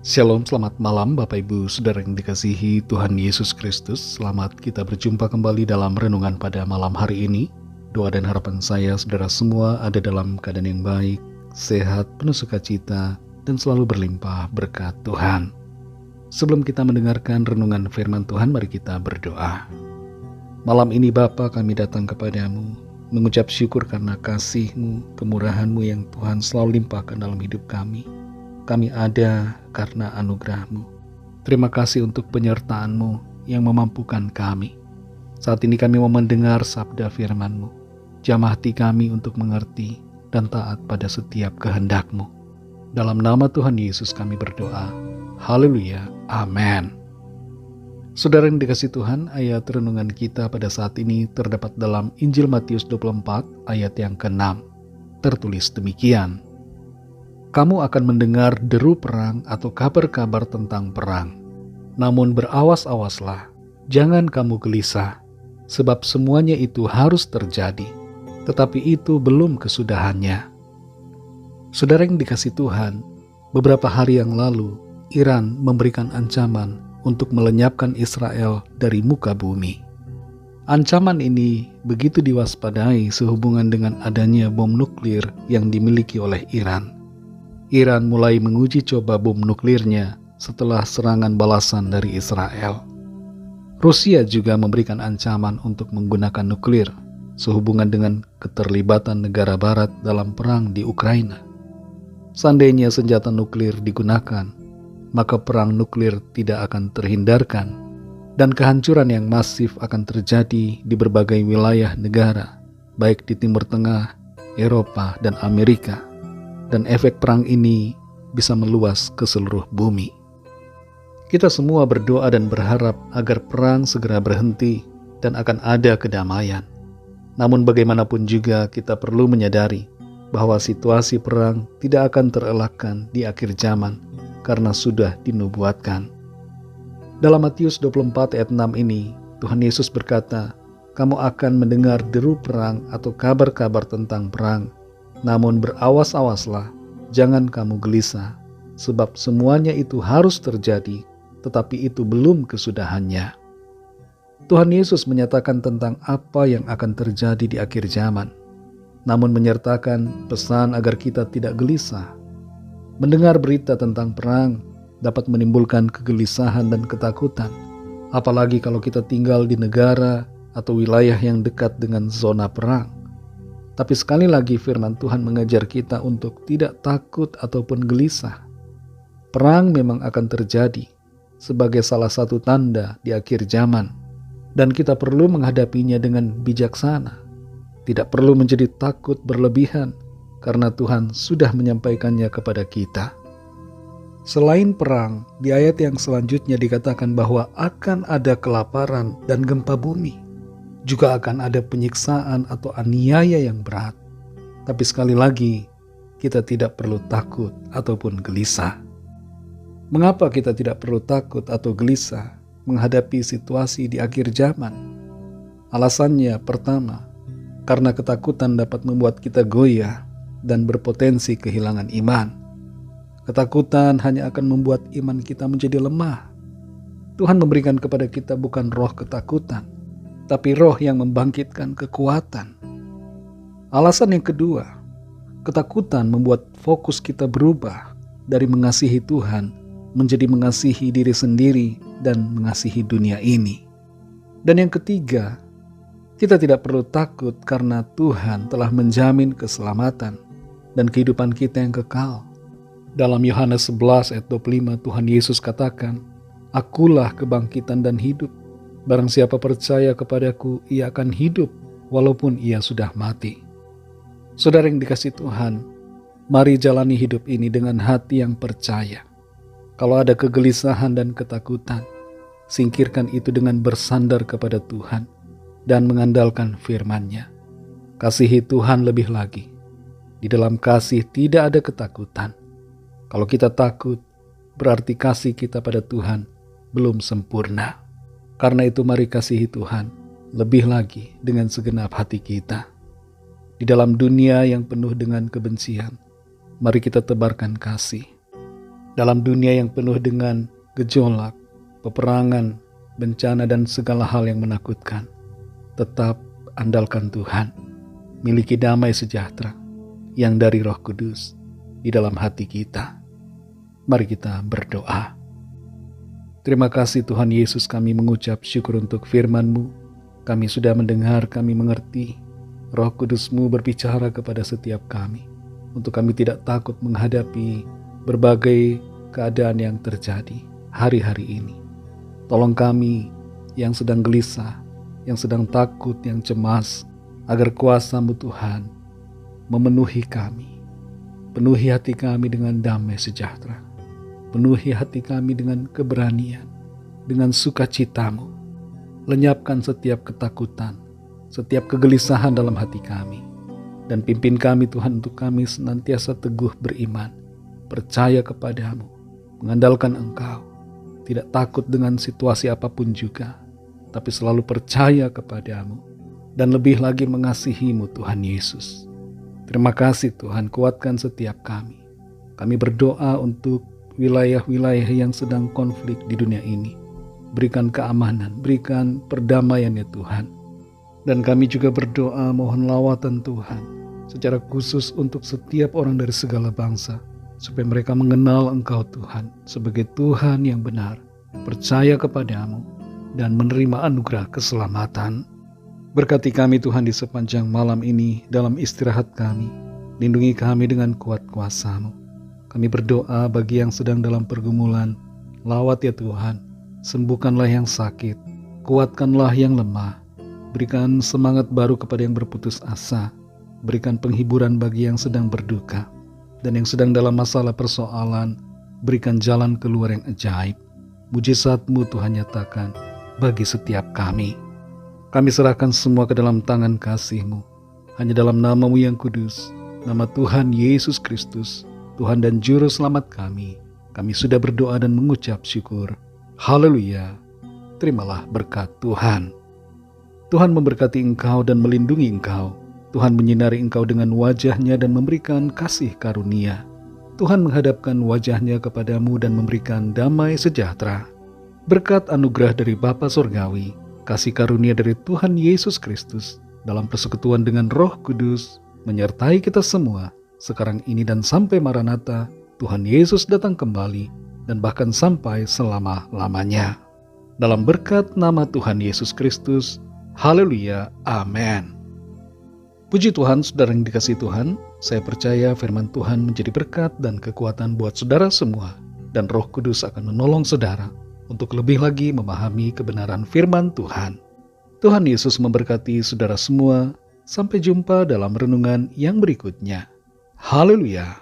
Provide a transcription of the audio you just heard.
Shalom, selamat malam Bapak Ibu Saudara yang dikasihi Tuhan Yesus Kristus. Selamat kita berjumpa kembali dalam renungan pada malam hari ini. Doa dan harapan saya saudara semua ada dalam keadaan yang baik, sehat, penuh sukacita, dan selalu berlimpah berkat Tuhan. Sebelum kita mendengarkan renungan firman Tuhan, mari kita berdoa. Malam ini Bapa, kami datang kepadamu, mengucap syukur karena kasih-Mu, kemurahan-Mu yang Tuhan selalu limpahkan dalam hidup kami. Kami ada karena anugerah-Mu. Terima kasih untuk penyertaan-Mu yang memampukan kami. Saat ini kami mau mendengar sabda firman-Mu. Jamah hati kami untuk mengerti dan taat pada setiap kehendak-Mu. Dalam nama Tuhan Yesus kami berdoa. Haleluya. Amin. Saudara yang dikasihi Tuhan, ayat renungan kita pada saat ini terdapat dalam Injil Matius 24 ayat yang ke-6. Tertulis demikian. Kamu akan mendengar deru perang atau kabar-kabar tentang perang. Namun berawas-awaslah, jangan kamu gelisah, sebab semuanya itu harus terjadi, tetapi itu belum kesudahannya. Saudara yang dikasihi Tuhan, beberapa hari yang lalu, Iran memberikan ancaman untuk melenyapkan Israel dari muka bumi. Ancaman ini begitu diwaspadai sehubungan dengan adanya bom nuklir yang dimiliki oleh Iran. Iran mulai menguji coba bom nuklirnya setelah serangan balasan dari Israel. Rusia juga memberikan ancaman untuk menggunakan nuklir sehubungan dengan keterlibatan negara barat dalam perang di Ukraina. Seandainya senjata nuklir digunakan, maka perang nuklir tidak akan terhindarkan dan kehancuran yang masif akan terjadi di berbagai wilayah negara, baik di Timur Tengah, Eropa, dan Amerika. Dan efek perang ini bisa meluas ke seluruh bumi. Kita semua berdoa dan berharap agar perang segera berhenti dan akan ada kedamaian. Namun bagaimanapun juga kita perlu menyadari bahwa situasi perang tidak akan terelakkan di akhir zaman karena sudah dinubuatkan. Dalam Matius 24 ayat 6 ini, Tuhan Yesus berkata, "Kamu akan mendengar deru perang atau kabar-kabar tentang perang. Namun berawas-awaslah, jangan kamu gelisah, sebab semuanya itu harus terjadi, tetapi itu belum kesudahannya." Tuhan Yesus menyatakan tentang apa yang akan terjadi di akhir zaman, namun menyertakan pesan agar kita tidak gelisah. Mendengar berita tentang perang dapat menimbulkan kegelisahan dan ketakutan, apalagi kalau kita tinggal di negara atau wilayah yang dekat dengan zona perang. Tapi sekali lagi firman Tuhan mengajar kita untuk tidak takut ataupun gelisah. Perang memang akan terjadi sebagai salah satu tanda di akhir zaman, dan kita perlu menghadapinya dengan bijaksana. Tidak perlu menjadi takut berlebihan, karena Tuhan sudah menyampaikannya kepada kita. Selain perang, di ayat yang selanjutnya dikatakan bahwa akan ada kelaparan dan gempa bumi. Juga akan ada penyiksaan atau aniaya yang berat. Tapi sekali lagi, kita tidak perlu takut ataupun gelisah. Mengapa kita tidak perlu takut atau gelisah menghadapi situasi di akhir zaman? Alasannya pertama, karena ketakutan dapat membuat kita goyah dan berpotensi kehilangan iman. Ketakutan hanya akan membuat iman kita menjadi lemah. Tuhan memberikan kepada kita bukan roh ketakutan, tapi roh yang membangkitkan kekuatan. Alasan yang kedua, ketakutan membuat fokus kita berubah dari mengasihi Tuhan menjadi mengasihi diri sendiri dan mengasihi dunia ini. Dan yang ketiga, kita tidak perlu takut karena Tuhan telah menjamin keselamatan dan kehidupan kita yang kekal. Dalam Yohanes 11 ayat 25 Tuhan Yesus katakan, "Akulah kebangkitan dan hidup. Barang siapa percaya kepadaku, ia akan hidup walaupun ia sudah mati." Saudara yang dikasihi Tuhan, mari jalani hidup ini dengan hati yang percaya. Kalau ada kegelisahan dan ketakutan, singkirkan itu dengan bersandar kepada Tuhan dan mengandalkan firman-Nya. Kasihi Tuhan lebih lagi. Di dalam kasih tidak ada ketakutan. Kalau kita takut, berarti kasih kita pada Tuhan belum sempurna. Karena itu mari kasihi Tuhan lebih lagi dengan segenap hati kita. Di dalam dunia yang penuh dengan kebencian, mari kita tebarkan kasih. Dalam dunia yang penuh dengan gejolak, peperangan, bencana dan segala hal yang menakutkan, tetap andalkan Tuhan. Miliki damai sejahtera yang dari Roh Kudus di dalam hati kita. Mari kita berdoa. Terima kasih Tuhan Yesus, kami mengucap syukur untuk firman-Mu. Kami sudah mendengar, kami mengerti. Roh Kudus-Mu berbicara kepada setiap kami, untuk kami tidak takut menghadapi berbagai keadaan yang terjadi hari-hari ini. Tolong kami yang sedang gelisah, yang sedang takut, yang cemas, agar kuasa-Mu Tuhan memenuhi kami. Penuhi hati kami dengan damai sejahtera. Penuhi hati kami dengan keberanian, dengan sukacita-Mu. Lenyapkan setiap ketakutan, setiap kegelisahan dalam hati kami. Dan pimpin kami Tuhan untuk kami senantiasa teguh beriman, percaya kepadamu, mengandalkan Engkau, tidak takut dengan situasi apapun juga, tapi selalu percaya kepadamu, dan lebih lagi mengasihi-Mu Tuhan Yesus. Terima kasih Tuhan, kuatkan setiap kami. Kami berdoa untuk wilayah-wilayah yang sedang konflik di dunia ini. Berikan keamanan, berikan perdamaian ya Tuhan. Dan kami juga berdoa mohon lawatan Tuhan secara khusus untuk setiap orang dari segala bangsa, supaya mereka mengenal Engkau Tuhan sebagai Tuhan yang benar, percaya kepadamu, dan menerima anugerah keselamatan. Berkati kami Tuhan di sepanjang malam ini dalam istirahat kami. Lindungi kami dengan kuat kuasa-Mu. Kami berdoa bagi yang sedang dalam pergumulan. Lawat ya Tuhan, sembuhkanlah yang sakit, kuatkanlah yang lemah. Berikan semangat baru kepada yang berputus asa. Berikan penghiburan bagi yang sedang berduka. Dan yang sedang dalam masalah persoalan, berikan jalan keluar yang ajaib. Mujizat-Mu Tuhan nyatakan bagi setiap kami. Kami serahkan semua ke dalam tangan kasih-Mu. Hanya dalam nama-Mu yang kudus, nama Tuhan Yesus Kristus, Tuhan dan Juru Selamat kami sudah berdoa dan mengucap syukur. Haleluya. Terimalah berkat Tuhan. Tuhan memberkati engkau dan melindungi engkau. Tuhan menyinari engkau dengan wajah-Nya dan memberikan kasih karunia. Tuhan menghadapkan wajah-Nya kepadamu dan memberikan damai sejahtera. Berkat anugerah dari Bapa Surgawi, kasih karunia dari Tuhan Yesus Kristus, dalam persekutuan dengan Roh Kudus, menyertai kita semua, sekarang ini dan sampai Maranatha, Tuhan Yesus datang kembali, dan bahkan sampai selama-lamanya. Dalam berkat nama Tuhan Yesus Kristus, haleluya, amin. Puji Tuhan, saudara yang dikasihi Tuhan, saya percaya firman Tuhan menjadi berkat dan kekuatan buat saudara semua, dan Roh Kudus akan menolong saudara untuk lebih lagi memahami kebenaran firman Tuhan. Tuhan Yesus memberkati saudara semua. Sampai jumpa dalam renungan yang berikutnya. Haleluya.